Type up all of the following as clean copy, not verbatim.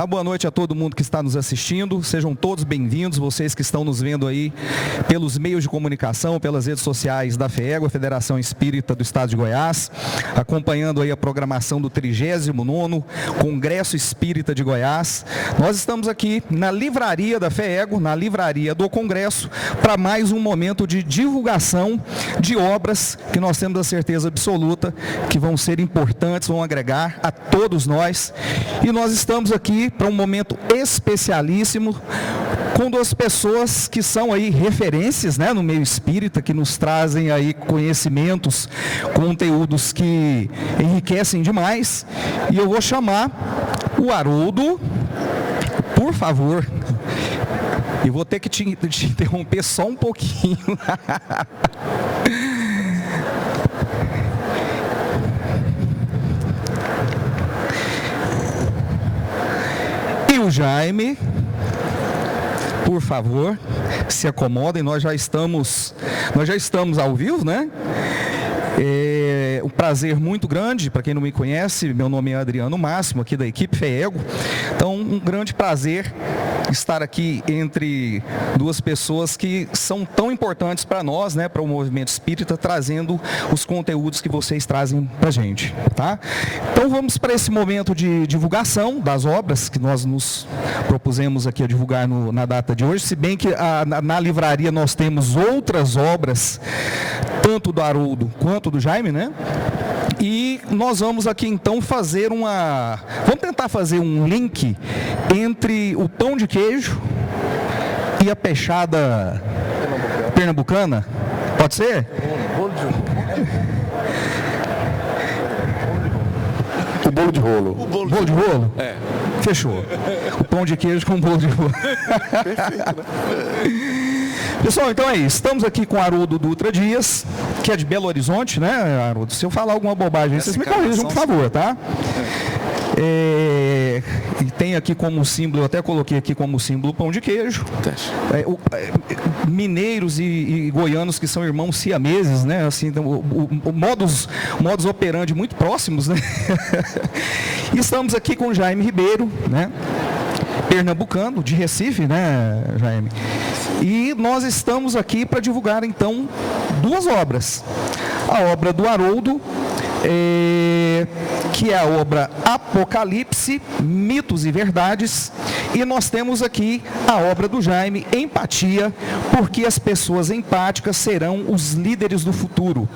Boa noite a todo mundo que está nos assistindo, sejam todos bem-vindos, vocês que estão nos vendo aí pelos meios de comunicação, pelas redes sociais da FEEGO, a Federação Espírita do Estado de Goiás, acompanhando aí a programação do 39º Congresso Espírita de Goiás. Nós estamos aqui na livraria da FEEGO, na livraria do Congresso, para mais um momento de divulgação de obras que nós temos a certeza absoluta que vão ser importantes, vão agregar a todos nós. E nós estamos aqui para um momento especialíssimo com duas pessoas que são aí referências, né, no meio espírita, que nos trazem aí conhecimentos, conteúdos que enriquecem demais. E eu vou chamar o Haroldo, por favor. E vou ter que te interromper só um pouquinho. E o Jaime, por favor, se acomodem, nós já estamos ao vivo, né? É um prazer muito grande, para quem não me conhece, meu nome é Adriano Máximo, aqui da equipe FEEGO. Então, um grande prazer estar aqui entre duas pessoas que são tão importantes para nós, né, para o movimento espírita, trazendo os conteúdos que vocês trazem para a gente, tá? Então vamos para esse momento de divulgação das obras que nós nos propusemos aqui a divulgar na data de hoje, se bem que na livraria nós temos outras obras, tanto do Haroldo quanto do Jaime, né? E nós vamos aqui então vamos tentar fazer um link entre o pão de queijo e a peixada pernambucana. Pode ser? O bolo de rolo. O bolo de rolo? É. Fechou. O pão de queijo com o bolo de rolo. Perfeito, né? Pessoal, então é isso. Estamos aqui com o Haroldo Dutra Dias, que é de Belo Horizonte, né, Haroldo? Se eu falar alguma bobagem, vocês me corrijam, por favor, tá? E tem aqui como símbolo, eu até coloquei aqui como símbolo o pão de queijo. Mineiros e goianos que são irmãos siameses, né? Assim, então, o modus operandi muito próximos, né? E estamos aqui com o Jaime Ribeiro, né? Pernambucano, de Recife, né, Jaime? E nós estamos aqui para divulgar, então, duas obras. A obra do Haroldo, que é a obra Apocalipse, Mitos e Verdades, e nós temos aqui a obra do Jaime, Empatia, porque as pessoas empáticas serão os líderes do futuro.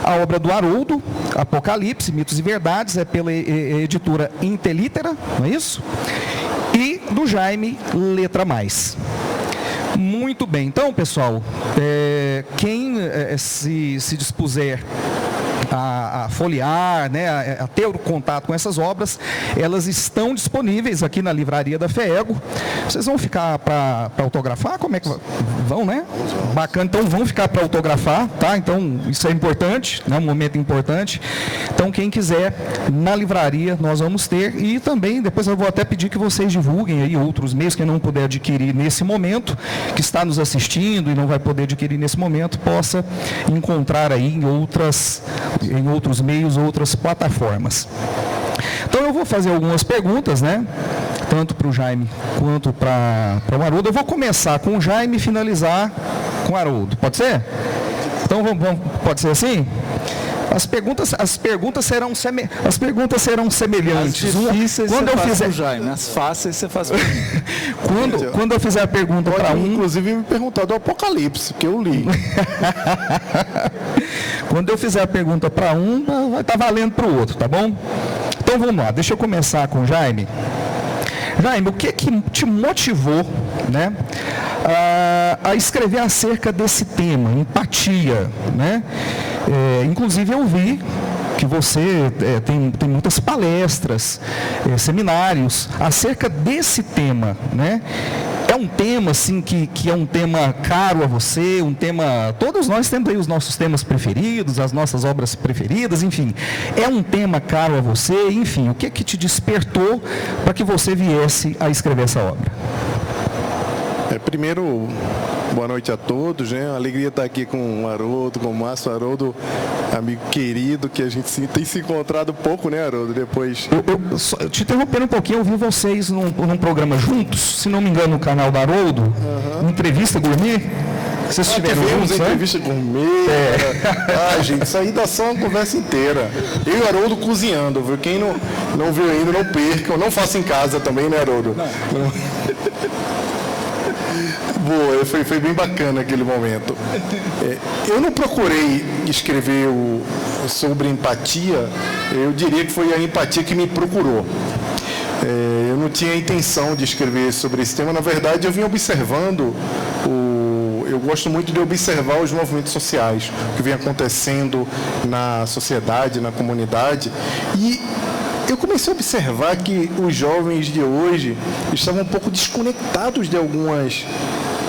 A obra do Haroldo, Apocalipse, Mitos e Verdades, é pela editora Intelitera, não é isso? E do Jaime, Letra Mais. Muito bem, então pessoal, quem se dispuser a folhear, né, a ter o contato com essas obras, elas estão disponíveis aqui na livraria da FEEGO. Vocês vão ficar para autografar? Como é que vão, né? Bacana, então vão ficar para autografar, tá? Então isso é importante, né, um momento importante. Então quem quiser, na livraria nós vamos ter, e também depois eu vou até pedir que vocês divulguem aí outros meios, quem não puder adquirir nesse momento, que está nos assistindo e não vai poder adquirir nesse momento, possa encontrar aí em outros meios, outras plataformas. Então eu vou fazer algumas perguntas, né? Tanto para o Jaime quanto para o Haroldo. Eu vou começar com o Jaime e finalizar com o Haroldo. Pode ser? Então pode ser assim? As perguntas serão semelhantes. As difíceis quando você eu faz fizer com o Jaime, as fáceis você faz quando eu fizer a pergunta para um, inclusive me perguntar do Apocalipse, que eu li. Quando eu fizer a pergunta para um, vai estar valendo para o outro, tá bom? Então vamos lá, deixa eu começar com o Jaime. Jaime, o que te motivou, né, a escrever acerca desse tema, empatia, né? Inclusive eu vi que você tem muitas palestras, seminários acerca desse tema, né? É um tema assim que é um tema caro a você, um tema, todos nós temos aí os nossos temas preferidos, as nossas obras preferidas, enfim, é um tema caro a você, enfim, o que te despertou para que você viesse a escrever essa obra? Primeiro, boa noite a todos, né? Alegria estar aqui com o Haroldo, com o Márcio. Haroldo, amigo querido, que a gente tem se encontrado pouco, né, Haroldo? Depois... Eu te interrompendo um pouquinho, eu vi vocês num programa juntos, se não me engano, no canal da Haroldo, Entrevista Gourmet. Vocês estiveram juntos, né? Entrevista gourmet. Gente, isso aí dá só uma conversa inteira. Eu e o Haroldo cozinhando, viu? Quem não viu ainda, não perca. Não faça em casa também, né, Haroldo? Não. Boa, foi bem bacana aquele momento. Eu não procurei escrever sobre empatia, eu diria que foi a empatia que me procurou. Eu não tinha a intenção de escrever sobre esse tema, na verdade eu vim observando eu gosto muito de observar os movimentos sociais, o que vem acontecendo na sociedade, na comunidade, e eu comecei a observar que os jovens de hoje estavam um pouco desconectados de algumas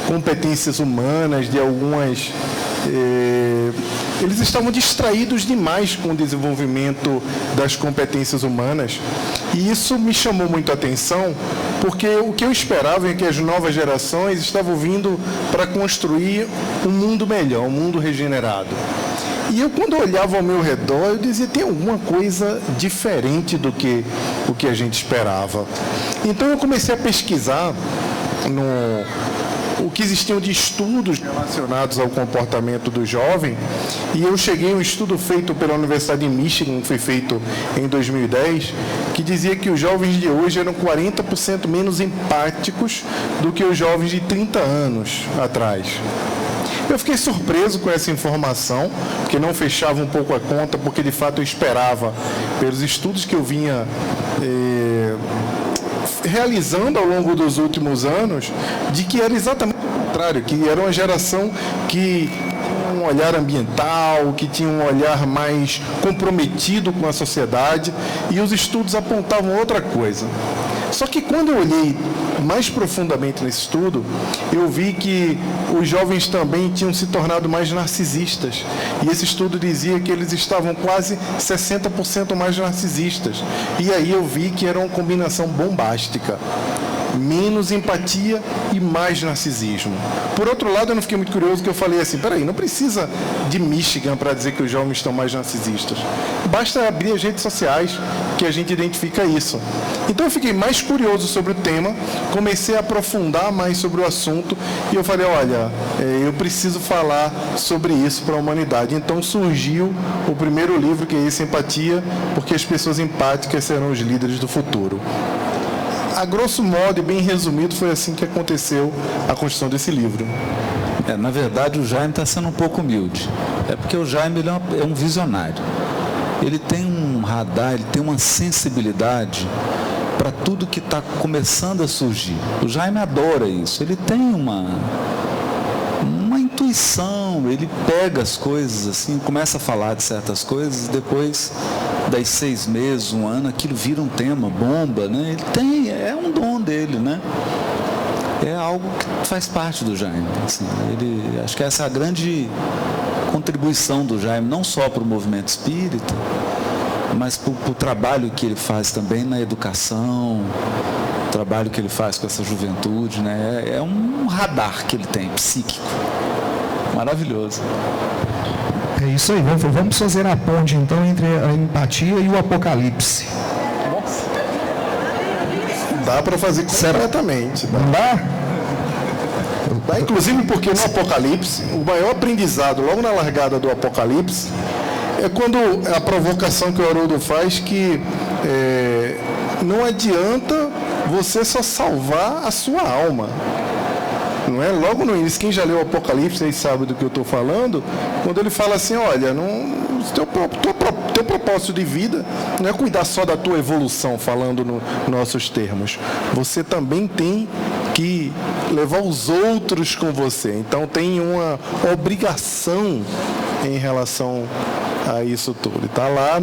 competências humanas, de algumas... eles estavam distraídos demais com o desenvolvimento das competências humanas. E isso me chamou muito a atenção, porque o que eu esperava é que as novas gerações estavam vindo para construir um mundo melhor, um mundo regenerado. E eu, quando olhava ao meu redor, eu dizia, tem alguma coisa diferente do que o que a gente esperava. Então eu comecei a pesquisar o que existiam de estudos relacionados ao comportamento do jovem, e eu cheguei a um estudo feito pela Universidade de Michigan, que foi feito em 2010, que dizia que os jovens de hoje eram 40% menos empáticos do que os jovens de 30 anos atrás. Eu fiquei surpreso com essa informação, porque não fechava um pouco a conta, porque de fato eu esperava, pelos estudos que eu vinha realizando ao longo dos últimos anos, de que era exatamente o contrário, que era uma geração que tinha um olhar ambiental, que tinha um olhar mais comprometido com a sociedade, e os estudos apontavam outra coisa. Só que quando eu olhei mais profundamente nesse estudo, eu vi que os jovens também tinham se tornado mais narcisistas. E esse estudo dizia que eles estavam quase 60% mais narcisistas. E aí eu vi que era uma combinação bombástica. Menos empatia e mais narcisismo. Por outro lado, eu não fiquei muito curioso, porque eu falei assim, peraí, não precisa de Michigan para dizer que os jovens estão mais narcisistas. Basta abrir as redes sociais que a gente identifica isso. Então eu fiquei mais curioso sobre o tema, comecei a aprofundar mais sobre o assunto e eu falei, olha, eu preciso falar sobre isso para a humanidade. Então surgiu o primeiro livro, que é esse, Empatia, porque as pessoas empáticas serão os líderes do futuro. A grosso modo e bem resumido, foi assim que aconteceu a construção desse livro. Na verdade, o Jaime está sendo um pouco humilde. É porque o Jaime ele é um visionário. Ele tem um radar, ele tem uma sensibilidade para tudo que está começando a surgir. O Jaime adora isso. Ele tem uma intuição, ele pega as coisas assim, começa a falar de certas coisas e depois... 6 meses, 1 ano, aquilo vira um tema, bomba, né? É um dom dele, né? É algo que faz parte do Jaime. Assim, acho que essa é a grande contribuição do Jaime, não só para o movimento espírita, mas para o trabalho que ele faz também na educação, o trabalho que ele faz com essa juventude, né? É um radar que ele tem, psíquico. Maravilhoso. É isso aí, vamos fazer a ponte então entre a empatia e o apocalipse. Dá para fazer completamente. Dá? Dá, inclusive porque no Apocalipse, o maior aprendizado logo na largada do Apocalipse é quando a provocação que o Haroldo faz que não adianta você só salvar a sua alma. Não é? Logo no início, quem já leu o Apocalipse aí sabe do que eu estou falando, quando ele fala assim, olha, teu propósito de vida não é cuidar só da tua evolução, falando nos nossos termos. Você também tem que levar os outros com você. Então tem uma obrigação em relação a isso tudo. Está lá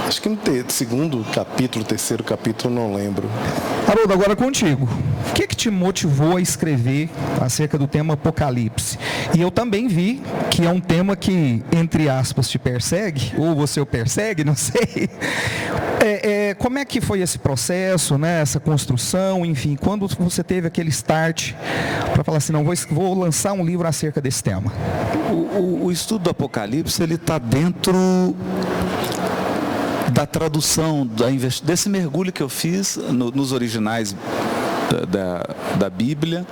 acho que no segundo capítulo, terceiro capítulo, não lembro. Haroldo, agora contigo. O que te motivou a escrever acerca do tema Apocalipse? E eu também vi que é um tema que, entre aspas, te persegue, ou você o persegue, não sei. Como é que foi esse processo, né, essa construção, enfim, quando você teve aquele start para falar assim, não, vou lançar um livro acerca desse tema? O estudo do Apocalipse, ele está dentro da tradução, desse mergulho que eu fiz nos originais da Bíblia,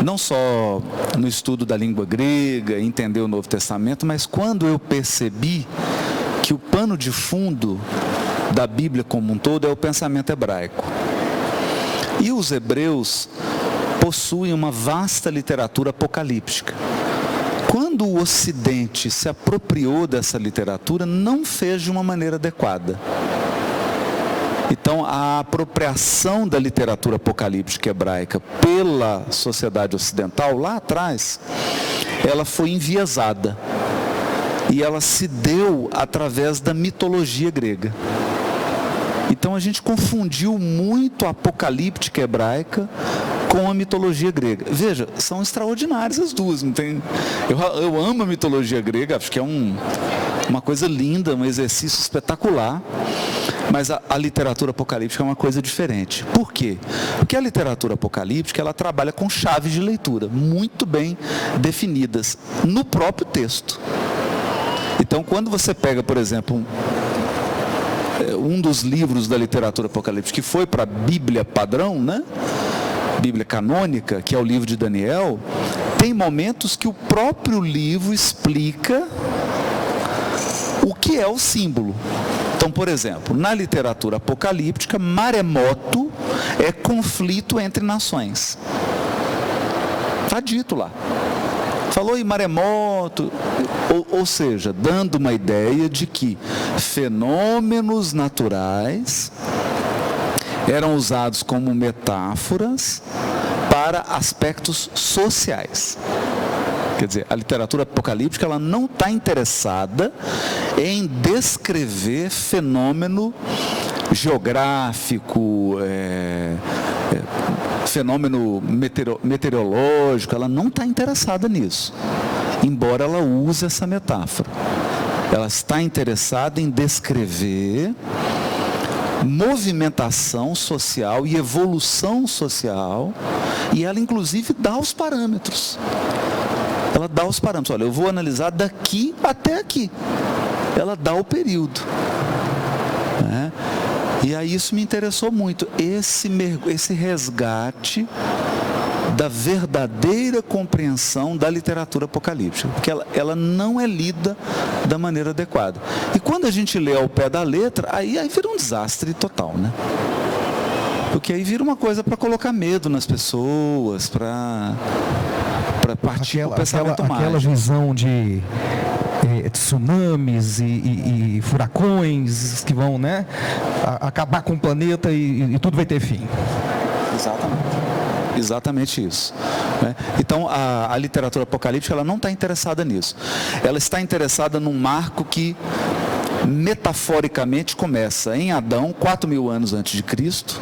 não só no estudo da língua grega, entender o Novo Testamento, mas quando eu percebi que o pano de fundo da Bíblia como um todo é o pensamento hebraico. E os hebreus possuem uma vasta literatura apocalíptica. Quando o Ocidente se apropriou dessa literatura, não fez de uma maneira adequada. Então, a apropriação da literatura apocalíptica hebraica pela sociedade ocidental, lá atrás, ela foi enviesada. E ela se deu através da mitologia grega. Então, a gente confundiu muito a apocalíptica hebraica com a mitologia grega. Veja, são extraordinárias as duas. Não tem... eu amo a mitologia grega, acho que é uma coisa linda, um exercício espetacular. Mas a literatura apocalíptica é uma coisa diferente. Por quê? Porque a literatura apocalíptica, ela trabalha com chaves de leitura muito bem definidas no próprio texto. Então, quando você pega, por exemplo, um dos livros da literatura apocalíptica que foi para a Bíblia padrão, né? Bíblia canônica, que é o livro de Daniel, tem momentos que o próprio livro explica o que é o símbolo. Então, por exemplo, na literatura apocalíptica, maremoto é conflito entre nações. Está dito lá. Falou em maremoto, ou seja, dando uma ideia de que fenômenos naturais eram usados como metáforas para aspectos sociais. Quer dizer, a literatura apocalíptica, ela não está interessada em descrever fenômeno geográfico, fenômeno meteorológico, ela não está interessada nisso, embora ela use essa metáfora. Ela está interessada em descrever movimentação social e evolução social, e ela inclusive dá os parâmetros. Ela dá os parâmetros. Olha, eu vou analisar daqui até aqui. Ela dá o período. Né? E aí isso me interessou muito. Esse resgate da verdadeira compreensão da literatura apocalíptica. Porque ela não é lida da maneira adequada. E quando a gente lê ao pé da letra, aí vira um desastre total, né? Porque aí vira uma coisa para colocar medo nas pessoas, para partir para o pensamento mágico. Aquela visão de tsunamis e furacões que vão, né, acabar com o planeta e tudo vai ter fim. Exatamente isso. Né? Então, a literatura apocalíptica, ela não está interessada nisso. Ela está interessada num marco que, metaforicamente, começa em Adão, 4.000 anos antes de Cristo,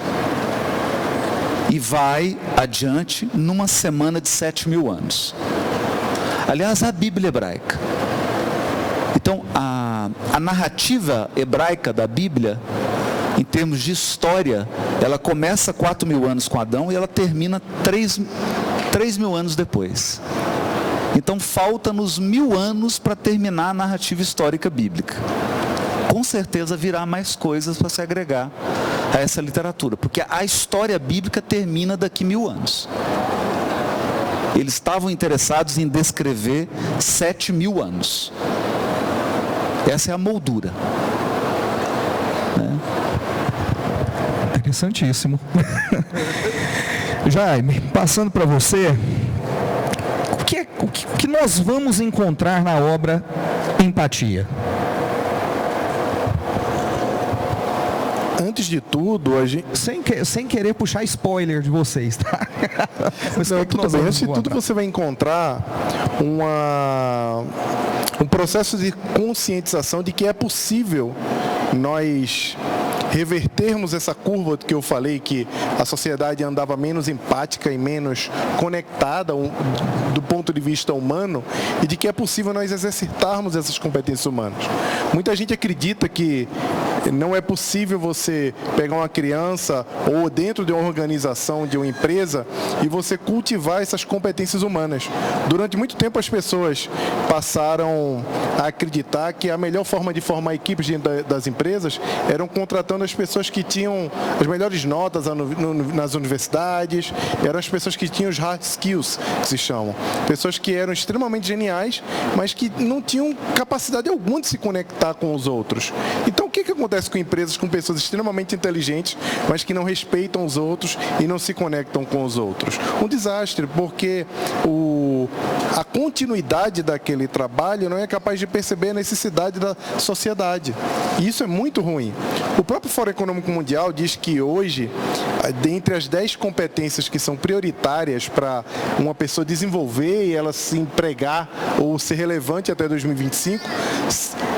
e vai adiante numa semana de 7.000 anos. Aliás, a Bíblia hebraica. Então, a narrativa hebraica da Bíblia, em termos de história, ela começa 4.000 anos com Adão e ela termina 3.000 anos depois. Então, falta-nos 1.000 anos para terminar a narrativa histórica bíblica. Com certeza virá mais coisas para se agregar a essa literatura, porque a história bíblica termina daqui 1.000 anos. Eles estavam interessados em descrever 7.000 anos. Essa é a moldura. Né? Interessantíssimo. Jaime, passando para você, o que nós vamos encontrar na obra Empatia? Antes de tudo, a gente... sem querer puxar spoiler de vocês, tá? Não, tudo bem. Antes de tudo, você vai encontrar um processo de conscientização de que é possível nós revertermos essa curva que eu falei, que a sociedade andava menos empática e menos conectada do ponto de vista humano, e de que é possível nós exercitarmos essas competências humanas. Muita gente acredita que Não é possível você pegar uma criança ou dentro de uma organização, de uma empresa, e você cultivar essas competências humanas. Durante muito tempo as pessoas passaram a acreditar que a melhor forma de formar equipes dentro das empresas eram contratando as pessoas que tinham as melhores notas nas universidades, eram as pessoas que tinham os hard skills, que se chamam. Pessoas que eram extremamente geniais, mas que não tinham capacidade alguma de se conectar com os outros. Então, o que acontece com empresas com pessoas extremamente inteligentes, mas que não respeitam os outros e não se conectam com os outros? Um desastre, porque a continuidade daquele trabalho não é capaz de perceber a necessidade da sociedade. E isso é muito ruim. O próprio Fórum Econômico Mundial diz que hoje, dentre as 10 competências que são prioritárias para uma pessoa desenvolver e ela se empregar ou ser relevante até 2025,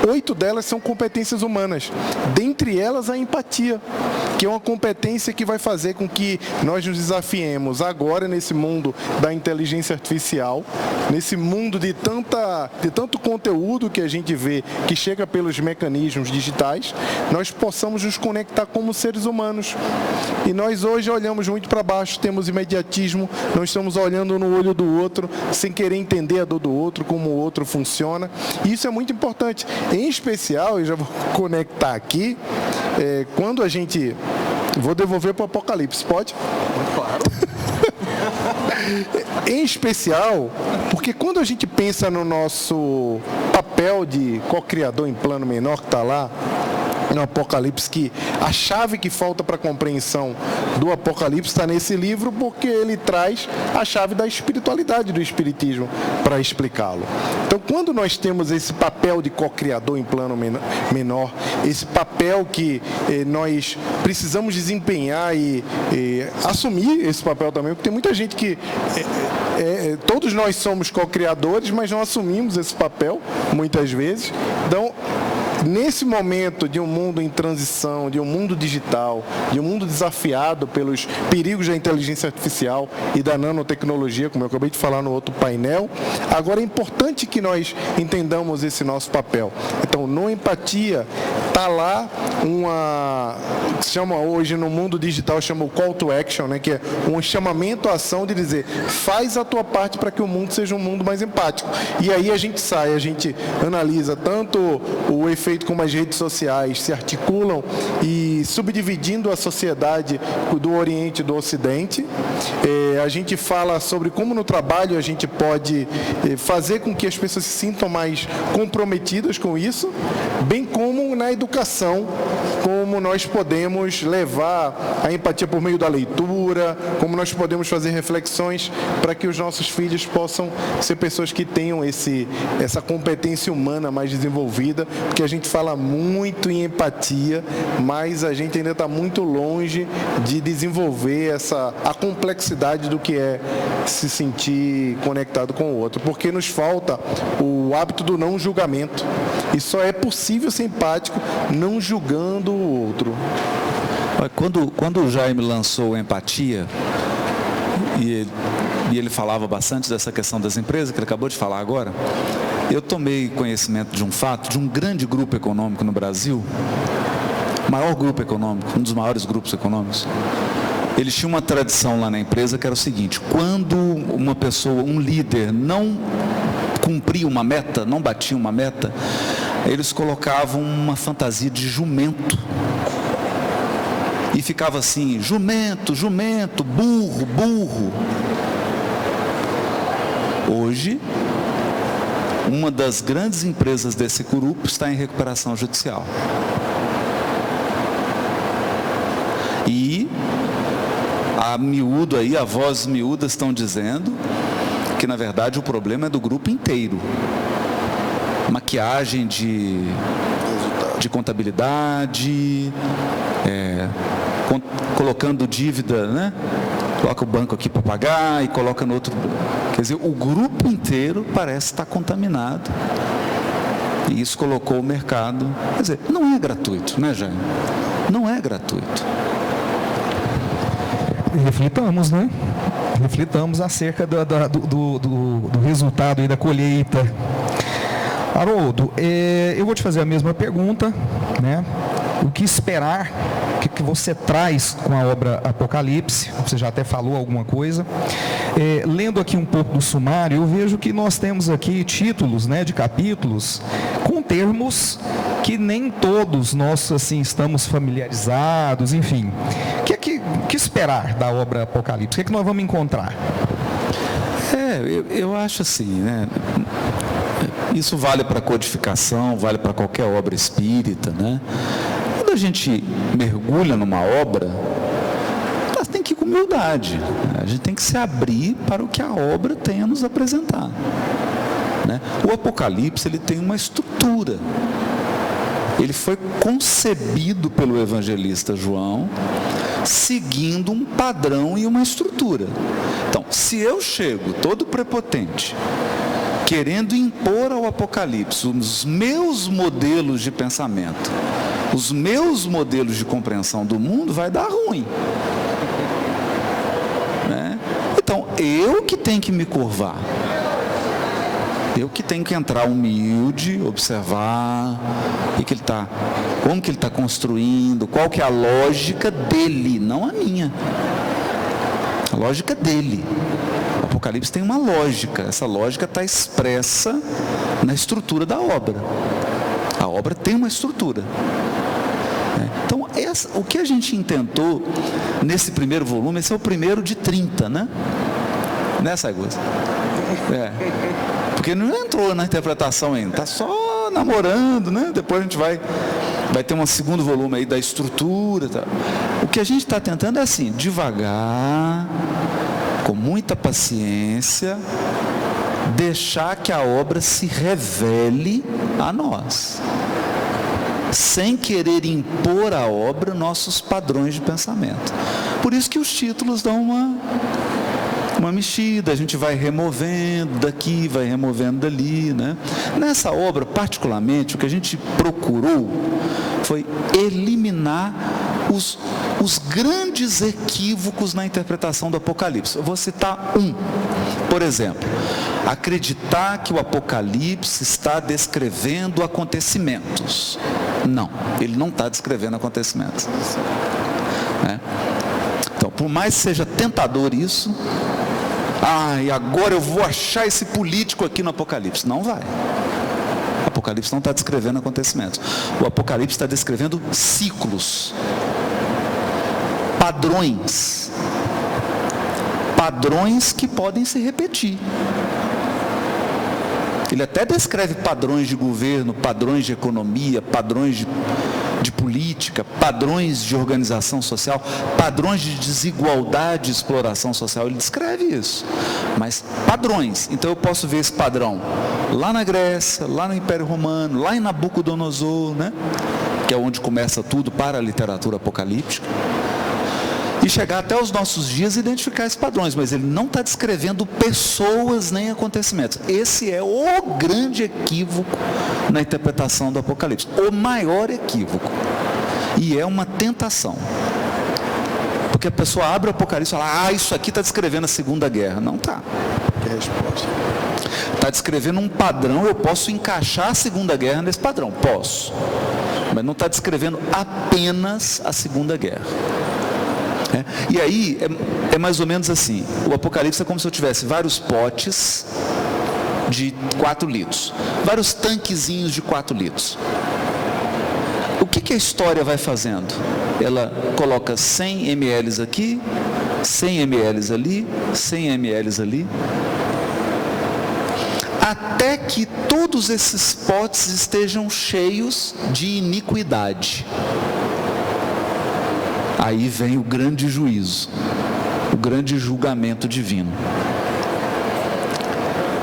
8 delas são competências humanas. Dentre elas, a empatia, que é uma competência que vai fazer com que nós nos desafiemos agora nesse mundo da inteligência artificial, nesse mundo de tanto conteúdo que a gente vê que chega pelos mecanismos digitais, nós possamos nos conectar como seres humanos. E nós hoje olhamos muito para baixo, temos imediatismo, não estamos olhando no olho do outro, sem querer entender a dor do outro, como o outro funciona. E isso é muito importante. Em especial, eu já vou conectar aqui, quando a gente... Vou devolver para o Apocalipse, pode? Claro. Em especial, porque quando a gente pensa no nosso papel de co-criador em plano menor que está lá, no Apocalipse, que a chave que falta para a compreensão do Apocalipse está nesse livro, porque ele traz a chave da espiritualidade do Espiritismo para explicá-lo. Então, quando nós temos esse papel de co-criador em plano menor, esse papel que nós precisamos desempenhar e assumir esse papel também, porque tem muita gente que todos nós somos co-criadores, mas não assumimos esse papel muitas vezes. Então, nesse momento de um mundo em transição, de um mundo digital, de um mundo desafiado pelos perigos da inteligência artificial e da nanotecnologia, como eu acabei de falar no outro painel, agora é importante que nós entendamos esse nosso papel. Então, no Empatia, está lá que se chama hoje no mundo digital, chama o call to action, né, que é um chamamento à ação de dizer, faz a tua parte para que o mundo seja um mundo mais empático. E aí a gente analisa tanto o efeito como as redes sociais se articulam e subdividindo a sociedade do Oriente e do Ocidente. A gente fala sobre como no trabalho a gente pode fazer com que as pessoas se sintam mais comprometidas com isso, bem como na educação, como nós podemos levar a empatia por meio da leitura, como nós podemos fazer reflexões para que os nossos filhos possam ser pessoas que tenham essa competência humana mais desenvolvida, porque a gente fala muito em empatia, mas a gente ainda está muito longe de desenvolver a complexidade do que é se sentir conectado com o outro, porque nos falta o hábito do não julgamento. E só é possível ser empático não julgando o outro. Quando o Jaime lançou a Empatia, e ele falava bastante dessa questão das empresas, que ele acabou de falar agora, eu tomei conhecimento de um fato, de um grande grupo econômico no Brasil, maior grupo econômico, um dos maiores grupos econômicos. Eles tinham uma tradição lá na empresa que era o seguinte: quando uma pessoa, um líder, não cumpria uma meta, não batia uma meta, eles colocavam uma fantasia de jumento. E ficava assim, jumento, jumento, burro, burro. Hoje, uma das grandes empresas desse grupo está em recuperação judicial. E a miúdo aí, a voz miúdas estão dizendo que na verdade o problema é do grupo inteiro. Maquiagem de contabilidade, colocando dívida, né? Coloca o banco aqui para pagar e coloca no outro. Quer dizer, o grupo inteiro parece estar contaminado. E isso colocou o mercado. Quer dizer, não é gratuito, né, Jaime? Não é gratuito. Reflitamos, né? Reflitamos acerca do resultado aí da colheita. Haroldo, eu vou te fazer a mesma pergunta, né? o que esperar, o que você traz com a obra Apocalipse. Você já até falou alguma coisa. Lendo aqui um pouco do sumário, eu vejo que nós temos aqui títulos, né, de capítulos com termos que nem todos nós assim estamos familiarizados, enfim. O que esperar da obra Apocalipse? O que nós vamos encontrar? Eu acho assim, né? Isso vale para codificação, vale para qualquer obra espírita, né? Quando a gente mergulha numa obra, tem que ir com humildade, né? A gente tem que se abrir para o que a obra tem a nos apresentar, né? O Apocalipse, ele tem uma estrutura. Ele foi concebido pelo evangelista João, seguindo um padrão e uma estrutura. Então, se eu chego todo prepotente, querendo impor ao Apocalipse os meus modelos de pensamento, os meus modelos de compreensão do mundo, vai dar ruim, né? Então, eu que tenho que me curvar. Eu que tenho que entrar humilde, observar como que ele está construindo, qual que é a lógica dele, não a minha. A lógica dele. O Apocalipse tem uma lógica, essa lógica está expressa na estrutura da obra. A obra tem uma estrutura. Então, o que a gente intentou nesse primeiro volume, esse é o primeiro de 30, né? Né, Saigusa? Porque não entrou na interpretação ainda, está só namorando, né? Depois a gente vai ter um segundo volume aí da estrutura, tá? O que a gente está tentando é assim, devagar, com muita paciência, deixar que a obra se revele a nós, sem querer impor à obra nossos padrões de pensamento. Por isso que os títulos dão uma mexida, a gente vai removendo daqui, vai removendo dali, né? Nessa obra, particularmente, o que a gente procurou foi eliminar os grandes equívocos na interpretação do Apocalipse. Eu vou citar um. Por exemplo, acreditar que o Apocalipse está descrevendo acontecimentos. Não, ele não está descrevendo acontecimentos, né? Então, por mais que seja tentador isso, e agora eu vou achar esse político aqui no Apocalipse. Não vai. O Apocalipse não está descrevendo acontecimentos. O Apocalipse está descrevendo ciclos, padrões que podem se repetir. Ele até descreve padrões de governo, padrões de economia, padrões de política, padrões de organização social, padrões de desigualdade e exploração social. Ele descreve isso, mas padrões. Então eu posso ver esse padrão lá na Grécia, lá no Império Romano, lá em Nabucodonosor, né? Que é onde começa tudo para a literatura apocalíptica, e chegar até os nossos dias e identificar esses padrões, mas ele não está descrevendo pessoas nem acontecimentos. Esse é o grande equívoco na interpretação do Apocalipse, o maior equívoco, e é uma tentação, porque a pessoa abre o Apocalipse e fala, isso aqui está descrevendo a Segunda Guerra. Não está. Que resposta? Está descrevendo um padrão. Eu posso encaixar a Segunda Guerra nesse padrão, posso, mas não está descrevendo apenas a Segunda Guerra. E aí é mais ou menos assim. O Apocalipse é como se eu tivesse vários potes de 4 litros, vários tanquezinhos de 4 litros. O que a história vai fazendo? Ela coloca 100 ml aqui, 100 ml ali, 100 ml ali, até que todos esses potes estejam cheios de iniquidade. Aí vem o grande juízo, o grande julgamento divino.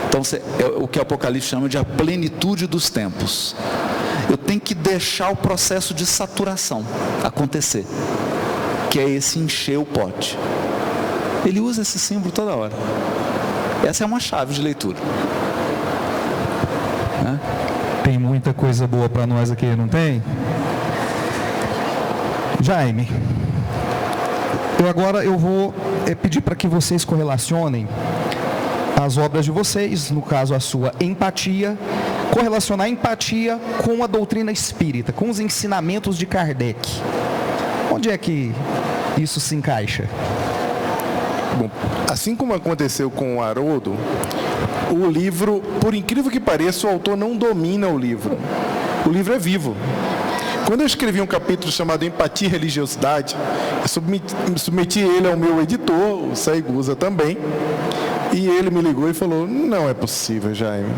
Então, é o que o Apocalipse chama de a plenitude dos tempos. Eu tenho que deixar o processo de saturação acontecer, que é esse encher o pote. Ele usa esse símbolo toda hora. Essa é uma chave de leitura. Tem muita coisa boa para nós aqui, não tem? Jaime, eu vou pedir para que vocês correlacionem as obras de vocês, no caso a sua empatia, correlacionar a empatia com a doutrina espírita, com os ensinamentos de Kardec. Onde é que isso se encaixa? Bom, assim como aconteceu com o Haroldo, o livro, por incrível que pareça, o autor não domina o livro. O livro é vivo. Quando eu escrevi um capítulo chamado Empatia e Religiosidade, eu submeti ele ao meu editor, o Saigusa também, e ele me ligou e falou: não é possível, Jaime.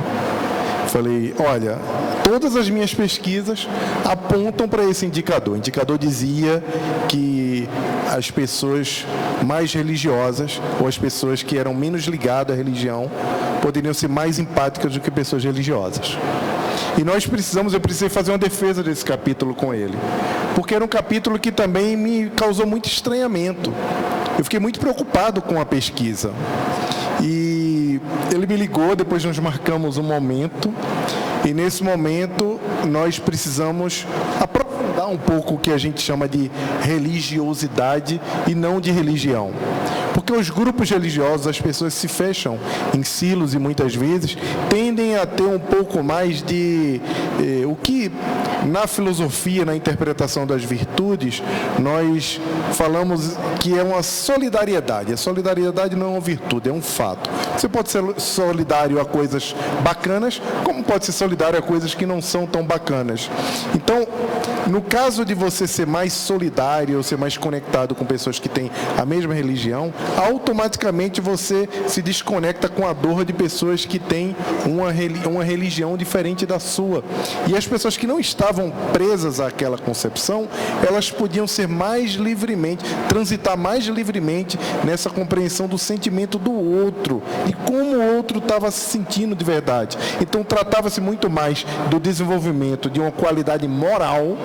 Eu falei: olha, todas as minhas pesquisas apontam para esse indicador. O indicador dizia que as pessoas mais religiosas, ou as pessoas que eram menos ligadas à religião, poderiam ser mais empáticas do que pessoas religiosas. E eu precisei fazer uma defesa desse capítulo com ele, porque era um capítulo que também me causou muito estranhamento. Eu fiquei muito preocupado com a pesquisa. E ele me ligou, depois nós marcamos um momento, e nesse momento nós precisamos aprofundar um pouco o que a gente chama de religiosidade e não de religião. Porque os grupos religiosos, as pessoas se fecham em silos e muitas vezes tendem a ter um pouco mais de o que na filosofia, na interpretação das virtudes, nós falamos que é uma solidariedade. A solidariedade não é uma virtude, é um fato. Você pode ser solidário a coisas bacanas, como pode ser solidário a coisas que não são tão bacanas. Então, no caso de você ser mais solidário ou ser mais conectado com pessoas que têm a mesma religião, automaticamente você se desconecta com a dor de pessoas que têm uma religião diferente da sua. E as pessoas que não estavam presas àquela concepção, elas podiam ser mais livremente, transitar mais livremente nessa compreensão do sentimento do outro e como o outro estava se sentindo de verdade. Então tratava-se muito mais do desenvolvimento de uma qualidade moral,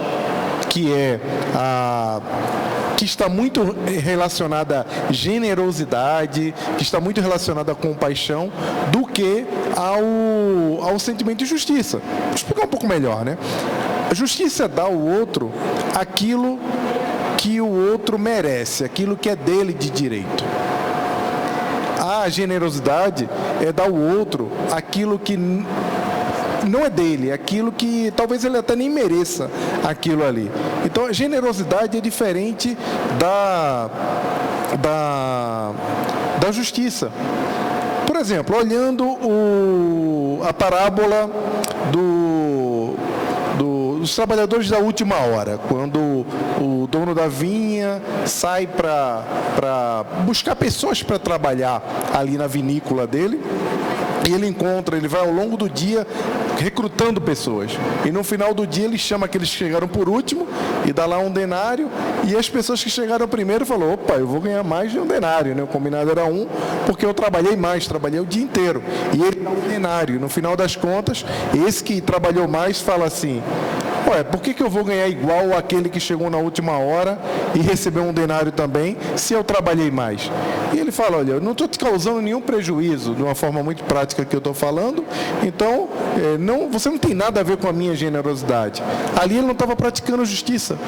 que está muito relacionada à generosidade, que está muito relacionada à compaixão, do que ao sentimento de justiça. Vou explicar um pouco melhor, né? A justiça é dar ao outro aquilo que o outro merece, aquilo que é dele de direito. A generosidade é dar ao outro aquilo que não é dele, aquilo que talvez ele até nem mereça aquilo ali. Então a generosidade é diferente da justiça. Por exemplo, olhando a parábola dos trabalhadores da última hora, quando o dono da vinha sai para buscar pessoas para trabalhar ali na vinícola dele, e ele vai ao longo do dia recrutando pessoas. E no final do dia ele chama aqueles que chegaram por último e dá lá um denário, e as pessoas que chegaram primeiro falou: opa, eu vou ganhar mais de um denário, né? O combinado era um, porque eu trabalhei mais, trabalhei o dia inteiro. E ele dá um denário. No final das contas, esse que trabalhou mais fala assim: ué, por que eu vou ganhar igual aquele que chegou na última hora e recebeu um denário também, se eu trabalhei mais? E ele fala: olha, eu não estou te causando nenhum prejuízo, de uma forma muito prática que eu estou falando, então você não tem nada a ver com a minha generosidade. Ali ele não estava praticando justiça.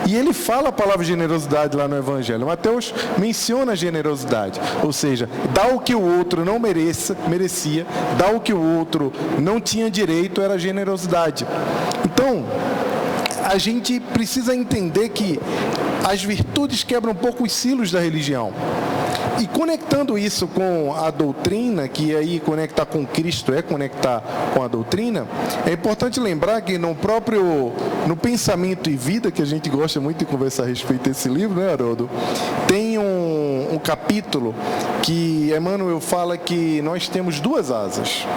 E ele fala a palavra generosidade lá no Evangelho. Mateus menciona a generosidade, ou seja, dá o que o outro não merecia, dá o que o outro não tinha direito, era generosidade. Então, a gente precisa entender que as virtudes quebram um pouco os silos da religião. E conectando isso com a doutrina, que aí conectar com Cristo é conectar com a doutrina, é importante lembrar que no Pensamento e Vida, que a gente gosta muito de conversar a respeito desse livro, né, Haroldo? Tem um capítulo que Emmanuel fala que nós temos duas asas: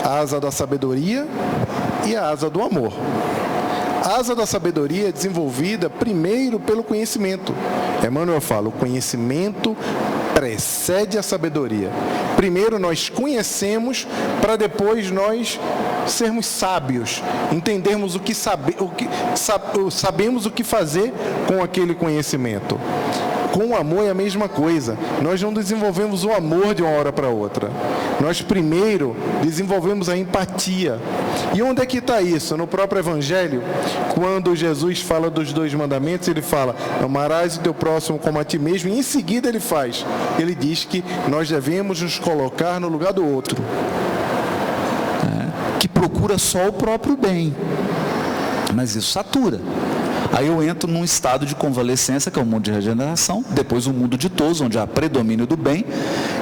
a asa da sabedoria e a asa do amor. A asa da sabedoria é desenvolvida primeiro pelo conhecimento. Emmanuel fala: o conhecimento precede a sabedoria. Primeiro nós conhecemos, para depois nós sermos sábios, entendermos sabemos o que fazer com aquele conhecimento. Com o amor é a mesma coisa. Nós não desenvolvemos o amor de uma hora para outra. Nós primeiro desenvolvemos a empatia. E onde é que está isso? No próprio Evangelho, quando Jesus fala dos 2 mandamentos, ele fala: amarás o teu próximo como a ti mesmo. E em seguida ele diz que nós devemos nos colocar no lugar do outro. Que procura só o próprio bem. Mas isso satura. Aí eu entro num estado de convalescência, que é o mundo de regeneração, depois o mundo de todos, onde há predomínio do bem,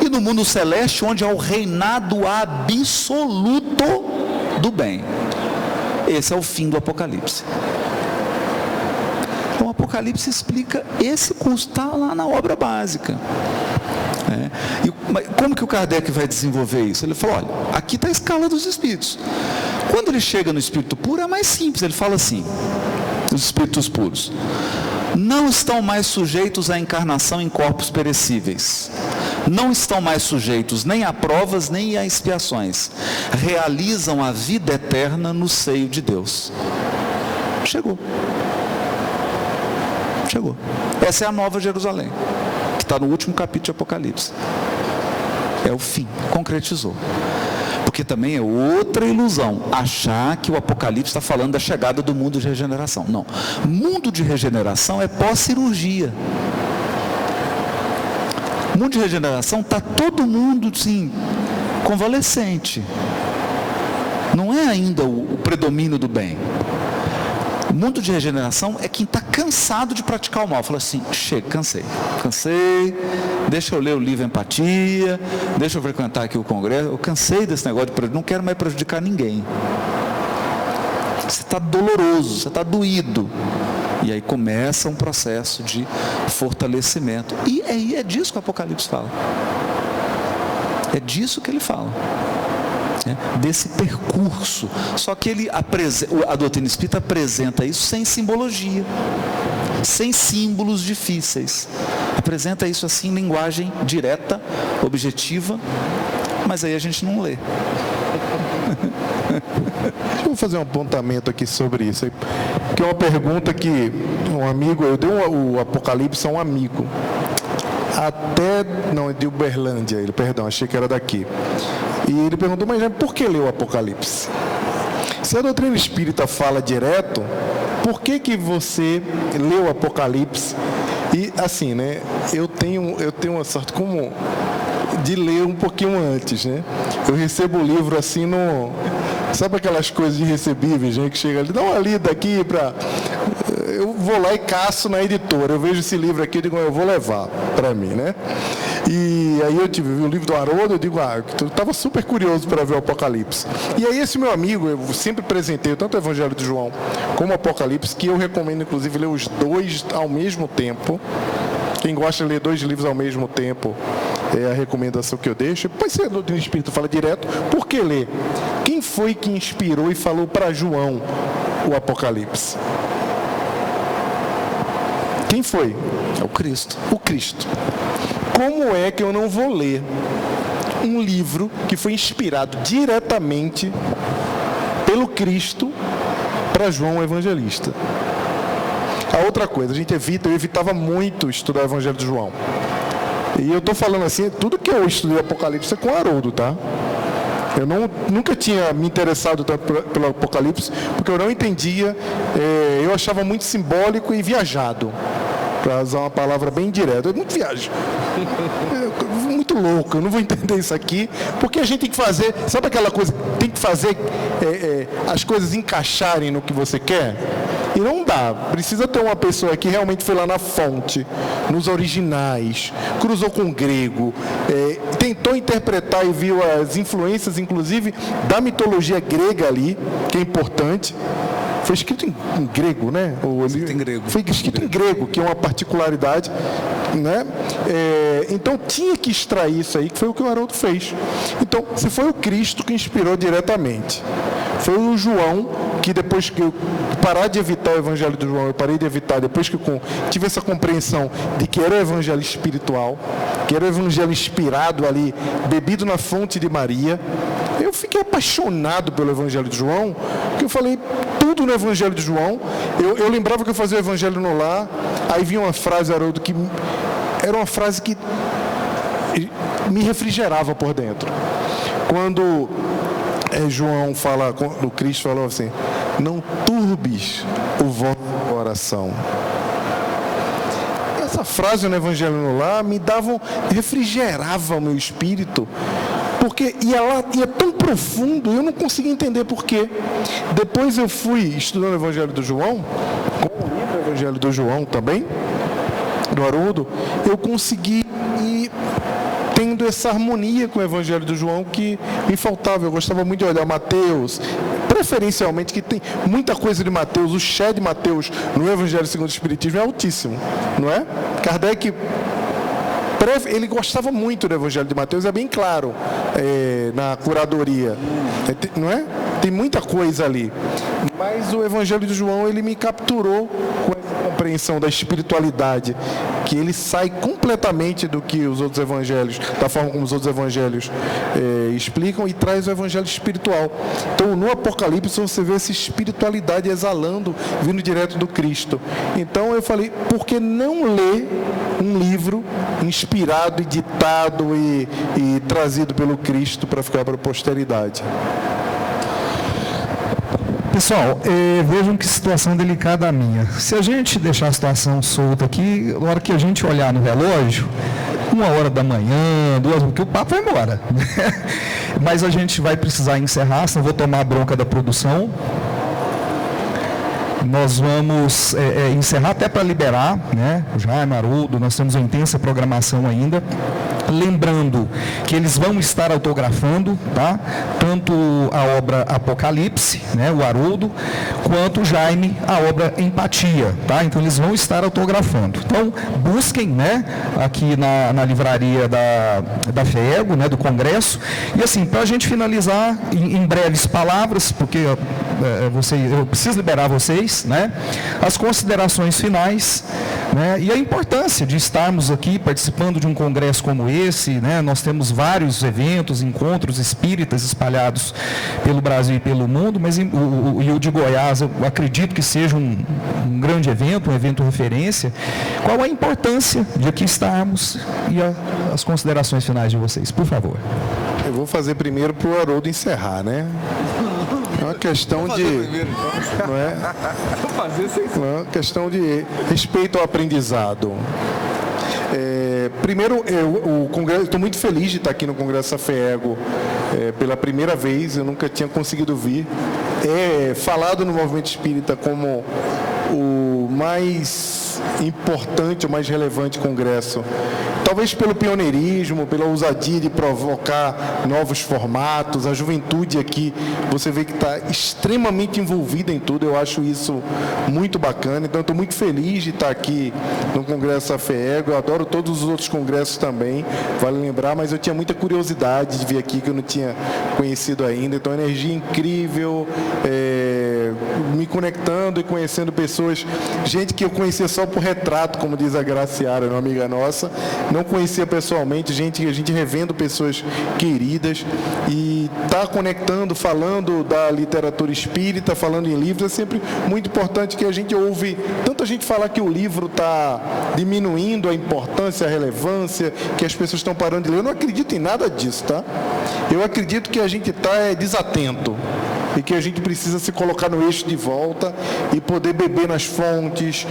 e no mundo celeste, onde há o reinado absoluto do bem. Esse é o fim do Apocalipse. Então o Apocalipse explica esse curso, está lá na obra básica. E como que o Kardec vai desenvolver isso? Ele falou, olha, aqui está a escala dos espíritos. Quando ele chega no espírito puro, é mais simples. Ele fala assim, os espíritos puros não estão mais sujeitos à encarnação em corpos perecíveis, não estão mais sujeitos nem a provas nem a expiações, realizam a vida eterna no seio de Deus. Chegou. Essa é a Nova Jerusalém, que está no último capítulo de Apocalipse. É o fim, concretizou. Porque também é outra ilusão achar que o Apocalipse está falando da chegada do mundo de regeneração. Não, mundo de regeneração é pós-cirurgia. Mundo de regeneração está todo mundo, sim, convalescente. Não é ainda o predomínio do bem. O mundo de regeneração é quem está cansado de praticar o mal. Fala assim, chega, cansei, deixa eu ler o livro Empatia, deixa eu frequentar aqui o congresso, eu cansei desse negócio, não quero mais prejudicar ninguém. Você está doloroso, você está doído. E aí começa um processo de fortalecimento. E aí é disso que o Apocalipse fala. É disso que ele fala. Desse percurso, só que a doutrina espírita apresenta isso sem simbologia, sem símbolos difíceis, apresenta isso assim em linguagem direta, objetiva, mas aí a gente não lê. Deixa eu fazer um apontamento aqui sobre isso, que é uma pergunta que um amigo, eu dei o Apocalipse a um amigo, é de Uberlândia, achei que era daqui. E ele perguntou, mas por que ler o Apocalipse? Se a doutrina espírita fala direto, por que você lê o Apocalipse? E assim, né, eu tenho uma sorte de ler um pouquinho antes, né? Eu recebo o livro assim sabe aquelas coisas irrecebíveis, gente, que chega ali, dá uma lida aqui para... Eu vou lá e caço na editora, eu vejo esse livro aqui e digo, eu vou levar para mim, né? E aí eu vi o livro do Haroldo, eu digo, eu estava super curioso para ver o Apocalipse. E aí esse meu amigo, eu sempre presenteio tanto o Evangelho de João como o Apocalipse, que eu recomendo inclusive ler os dois ao mesmo tempo. Quem gosta de ler 2 livros ao mesmo tempo, é a recomendação que eu deixo. Pois se a doutrina espírita fala direto, por que ler? Quem foi que inspirou e falou para João o Apocalipse? Quem foi? É o Cristo. O Cristo. Como é que eu não vou ler um livro que foi inspirado diretamente pelo Cristo para João o Evangelista? A outra coisa, eu evitava muito estudar o Evangelho de João. E eu estou falando assim, tudo que eu estudei Apocalipse é com Haroldo, tá? Eu nunca tinha me interessado tanto pelo Apocalipse, porque eu não entendia, eu achava muito simbólico e viajado, para usar uma palavra bem direta. É muito viagem. Muito louco, eu não vou entender isso aqui, porque a gente tem que fazer, sabe aquela coisa, tem que fazer as coisas encaixarem no que você quer? E não dá, precisa ter uma pessoa que realmente foi lá na fonte, nos originais, cruzou com o grego, tentou interpretar e viu as influências, inclusive, da mitologia grega ali, que é importante. Foi escrito em grego, né? Foi escrito em grego, que é uma particularidade, né? Então tinha que extrair isso aí, que foi o que o Haroldo fez. Então, se foi o Cristo que inspirou diretamente, foi o João que depois que eu parar de evitar o Evangelho do João, eu parei de evitar, depois que eu tive essa compreensão de que era o Evangelho espiritual, que era o Evangelho inspirado ali, bebido na fonte de Maria, eu fiquei apaixonado pelo Evangelho de João, porque eu falei tudo no Evangelho de João. Eu lembrava que eu fazia o Evangelho no lar, aí vinha uma frase, Haroldo, que era uma frase que me refrigerava por dentro. Quando João fala, o Cristo falou assim, não turbes o vosso coração. Essa frase no Evangelho no lar me refrigerava o meu espírito, porque e é tão profundo, eu não consegui entender por quê. Depois eu fui estudando o Evangelho do João, com o livro Evangelho do João também, do Haroldo, eu consegui ir tendo essa harmonia com o Evangelho do João que me faltava. Eu gostava muito de olhar Mateus, preferencialmente, que tem muita coisa de Mateus, o ché de Mateus no Evangelho segundo o Espiritismo é altíssimo, não é? Kardec, ele gostava muito do Evangelho de Mateus, é bem claro na curadoria, não é? Tem muita coisa ali, mas o Evangelho de João, ele me capturou com essa compreensão da espiritualidade, que ele sai completamente do que os outros evangelhos, da forma como os outros evangelhos explicam, e traz o evangelho espiritual. Então, no Apocalipse, você vê essa espiritualidade exalando, vindo direto do Cristo. Então, eu falei, por que não ler um livro inspirado e ditado e trazido pelo Cristo para ficar para a posteridade? Pessoal, vejam que situação delicada a minha. Se a gente deixar a situação solta aqui, na hora que a gente olhar no relógio, 1h da manhã, 2h, porque o papo vai embora. Mas a gente vai precisar encerrar, senão vou tomar a bronca da produção. Nós vamos encerrar até para liberar, né? O Jaime, Haroldo, nós temos uma intensa programação ainda. Lembrando que eles vão estar autografando, tá? Tanto a obra Apocalipse, né, o Haroldo, quanto o Jaime, a obra Empatia, tá? Então eles vão estar autografando. Então busquem, né, aqui na livraria da FEEGO, né, do Congresso. E assim, para a gente finalizar em breves palavras, porque eu preciso liberar vocês, né? As considerações finais, né? E a importância de estarmos aqui participando de um congresso como esse, né? Nós temos vários eventos, encontros espíritas espalhados pelo Brasil e pelo mundo, mas o de Goiás, eu acredito que seja um grande evento, um evento referência. Qual a importância de aqui estarmos e as considerações finais de vocês, por favor? Eu vou fazer primeiro para o Haroldo encerrar, né? É uma questão de... Não é? É uma questão de respeito ao aprendizado. Primeiro, o Congresso, estou muito feliz de estar aqui no Congresso da FEEGO pela primeira vez, eu nunca tinha conseguido vir. Falado no movimento espírita como o mais importante, o mais relevante congresso. Talvez pelo pioneirismo, pela ousadia de provocar novos formatos, a juventude aqui, você vê que está extremamente envolvida em tudo, eu acho isso muito bacana, então estou muito feliz de estar aqui no Congresso da FEEGO, eu adoro todos os outros congressos também, vale lembrar, mas eu tinha muita curiosidade de vir aqui que eu não tinha conhecido ainda, então energia incrível, me conectando e conhecendo pessoas, gente que eu conhecia só por retrato, como diz a Graciara, uma amiga nossa, não conhecia pessoalmente, a gente revendo pessoas queridas e tá conectando, falando da literatura espírita, falando em livros, é sempre muito importante que a gente ouve tanta gente falar que o livro está diminuindo a importância, a relevância, que as pessoas estão parando de ler. Eu não acredito em nada disso, tá? Eu acredito que a gente está desatento e que a gente precisa se colocar no eixo de volta e poder beber nas fontes,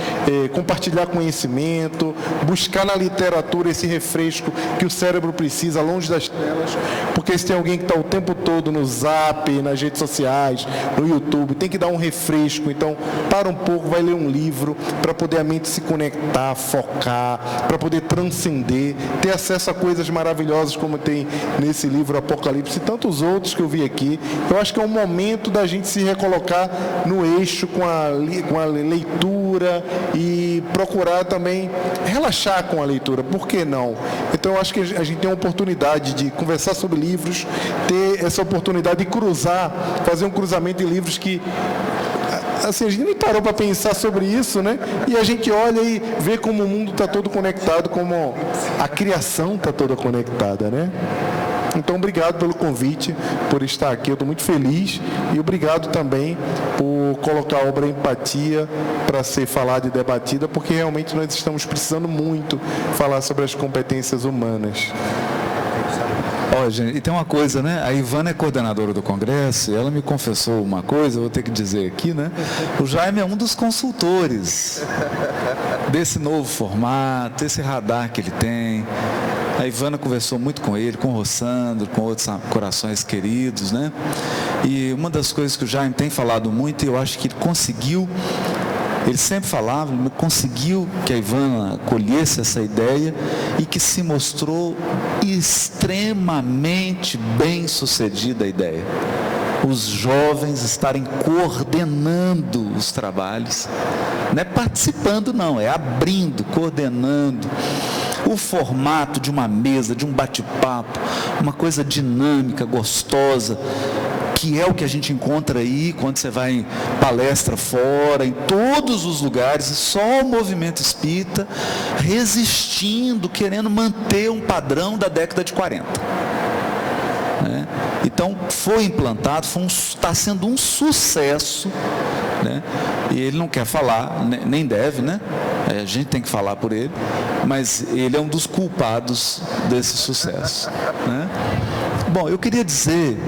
compartilhar conhecimento, buscar na literatura esse refresco que o cérebro precisa, longe das telas, porque se tem alguém que está o tempo todo no Zap, nas redes sociais, no YouTube, tem que dar um refresco, então para um pouco, vai ler um livro para poder a mente se conectar, focar, para poder transcender, ter acesso a coisas maravilhosas como tem nesse livro Apocalipse e tantos outros que eu vi aqui. Eu acho que é um momento da gente se recolocar no eixo com a leitura e procurar também relaxar com a leitura, por que não? Então eu acho que a gente tem a oportunidade de conversar sobre livros, ter essa oportunidade de cruzar, fazer um cruzamento de livros que assim, a gente nem parou para pensar sobre isso, né? E a gente olha e vê como o mundo está todo conectado, como a criação está toda conectada, né? Então, obrigado pelo convite, por estar aqui, eu estou muito feliz e obrigado também por colocar a obra Empatia para ser falada e debatida, porque realmente nós estamos precisando muito falar sobre as competências humanas. Ó, gente, e tem uma coisa, né? A Ivana é coordenadora do Congresso e ela me confessou uma coisa, eu vou ter que dizer aqui, né? O Jaime é um dos consultores desse novo formato, esse radar que ele tem. A Ivana conversou muito com ele, com o Rossandro, com outros corações queridos, né? E uma das coisas que o Jaime tem falado muito, e eu acho que ele conseguiu, ele sempre falava, ele conseguiu que a Ivana acolhesse essa ideia e que se mostrou extremamente bem sucedida a ideia. Os jovens estarem coordenando os trabalhos, não é participando não, é abrindo, coordenando. O formato de uma mesa, de um bate-papo, uma coisa dinâmica, gostosa, que é o que a gente encontra aí quando você vai em palestra fora, em todos os lugares, só o movimento espírita resistindo, querendo manter um padrão da década de 40. Né? Então foi implantado, está sendo um sucesso, né? E ele não quer falar, nem deve, né? A gente tem que falar por ele, mas ele é um dos culpados desse sucesso, né? Bom, eu queria dizer,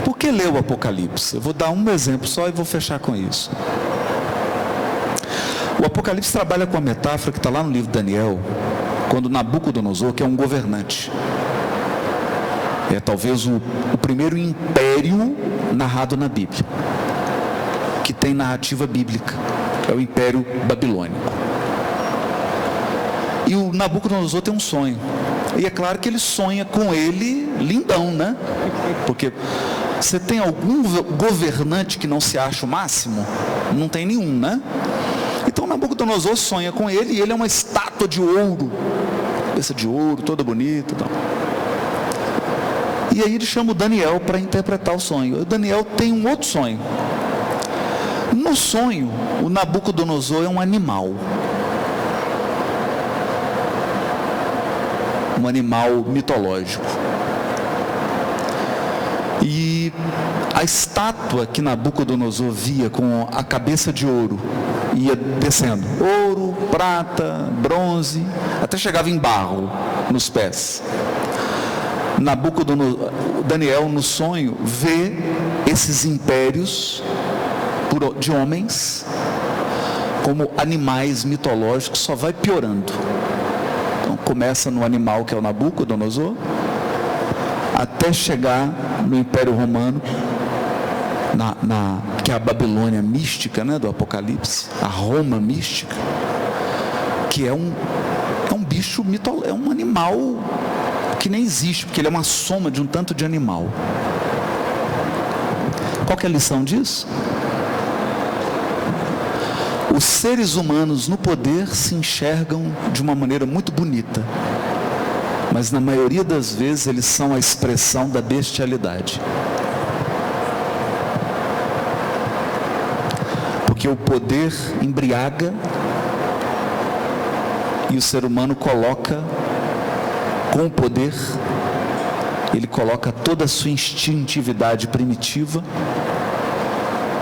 por que ler o Apocalipse? Eu vou dar um exemplo só e vou fechar com isso. O Apocalipse trabalha com a metáfora que está lá no livro de Daniel, quando Nabucodonosor, que é um governante, é talvez o primeiro império narrado na Bíblia, que tem narrativa bíblica, é o Império Babilônico. E o Nabucodonosor tem um sonho, e é claro que ele sonha com ele lindão, né? Porque você tem algum governante que não se acha o máximo? Não tem nenhum, né? Então Nabucodonosor sonha com ele, e ele é uma estátua de ouro, cabeça de ouro, toda bonita e tal. E aí ele chama o Daniel para interpretar o sonho. O Daniel tem um outro sonho. No sonho, o Nabucodonosor é um animal. Um animal mitológico. E a estátua que Nabucodonosor via com a cabeça de ouro ia descendo. Ouro, prata, bronze, até chegava em barro nos pés. Daniel, no sonho, vê esses impérios de homens como animais mitológicos, só vai piorando. Então começa no animal que é o Nabucodonosor, até chegar no Império Romano, que é a Babilônia mística, né, do Apocalipse, a Roma mística, que é um bicho mitológico, é um animal que nem existe, porque ele é uma soma de um tanto de animal. Qual que é a lição disso? Os seres humanos no poder se enxergam de uma maneira muito bonita, mas na maioria das vezes eles são a expressão da bestialidade. Porque o poder embriaga e o ser humano coloca, com o poder, ele coloca toda a sua instintividade primitiva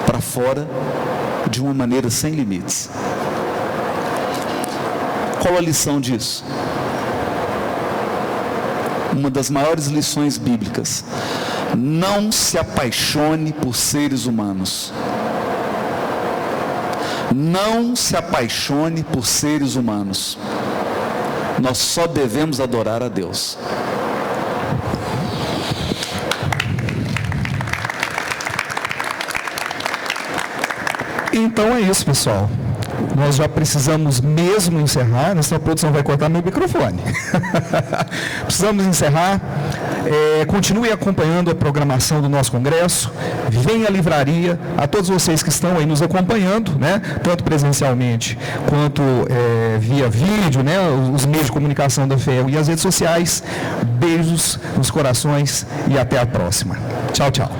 para fora de uma maneira sem limites. Qual a lição disso? Uma das maiores lições bíblicas: não se apaixone por seres humanos. Não se apaixone por seres humanos. Nós só devemos adorar a Deus. Então é isso, pessoal. Nós já precisamos mesmo encerrar, senão a produção vai cortar meu microfone. Precisamos encerrar. Continue acompanhando a programação do nosso congresso. Venha à livraria. A todos vocês que estão aí nos acompanhando, né, tanto presencialmente quanto via vídeo, né, os meios de comunicação da FEL e as redes sociais. Beijos nos corações e até a próxima. Tchau, tchau.